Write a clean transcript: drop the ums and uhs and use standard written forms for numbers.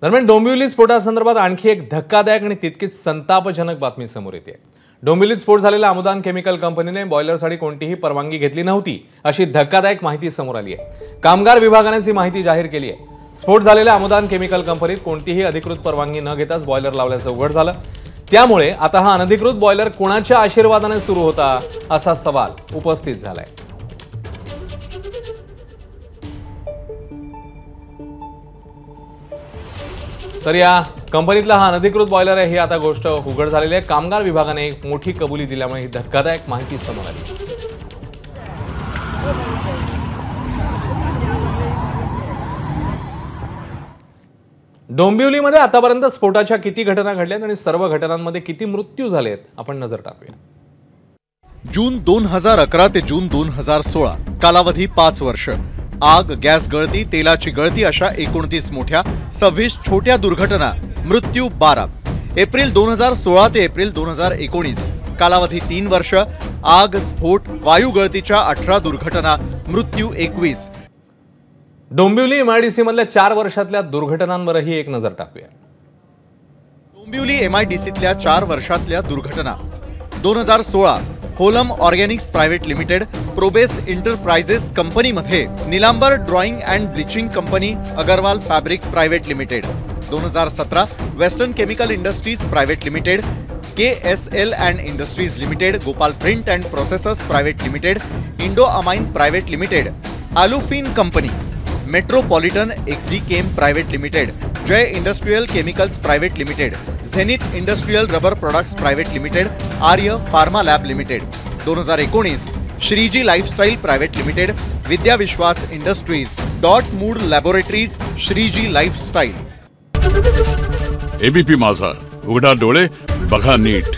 दरम्यान डोंबिवली स्फोटासंदर्भात आणखी एक धक्कादायक आणि तितकीच संतापजनक बातमी समोर येते। डोंबिवलीत स्फोट झालेल्या अमुदान केमिकल कंपनीने बॉयलरसाठी कोणतीही परवानगी घेतली नव्हती अशी धक्कादायक माहिती समोर आली आहे। कामगार विभागाने ही माहिती जाहीर केली आहे। स्फोट झालेल्या अमुदान केमिकल कंपनीत कोणतीही अधिकृत परवानगी न घेताच बॉयलर लावल्याचं उघड झालं। त्यामुळे आता हा अनधिकृत बॉयलर कोणाच्या आशीर्वादाने सुरू होता असा सवाल उपस्थित झालाय। तर या कंपनीतला हा अनधिकृत बॉयलर आहे ही आता गोष्ट उघड झालेली आहे। कामगार विभागाने एक मोठी कबुली दिल्यामुळे ही धक्कादायक माहिती समोर आली। डोंबिवलीमध्ये आतापर्यंत स्फोटाच्या किती घटना घडल्यात आणि सर्व घटनांमध्ये किती मृत्यू झालेत आपण नजर टाकूया। जून 2011 ते जून 2016 कालावधी 5 वर्ष। आग, गॅस गळती, तेलाची गळती अशा 29 मोठ्या, 26 छोट्या दुर्घटना, मृत्यू 12। एप्रिल 2016 ते एप्रिल 2019 कालावधी 3 वर्ष। आग, स्फोट, वायू गळतीच्या 18 दुर्घटना, मृत्यू 21। डोंबिवली MIDC मधल्या 4 वर्षातल्या दुर्घटनांवरही एक नजर टाकूया। डोंबिवली MIDCतल्या 4 वर्षातल्या दुर्घटना। 2016 होलम organics private limited, Probase enterprises कंपनीमध्ये Nilambar drawing and bleaching company, Agarwal fabric private limited. 2017 western chemical industries private limited, KSL and industries limited, Gopal print and processors private limited, Indo amine private limited, आलुफिन कंपनी, मेट्रोपॉलिटन एक्झिकेम private limited, Jay industrial chemicals private limited, Zenith industrial rubber products private limited, Arya pharma lab limited. 2019 Shreeji lifestyle private limited, Vidya Vishwas industries, dot mood laboratories, Shreeji lifestyle. ABP Majha, उघडा डोळे बघा नीट।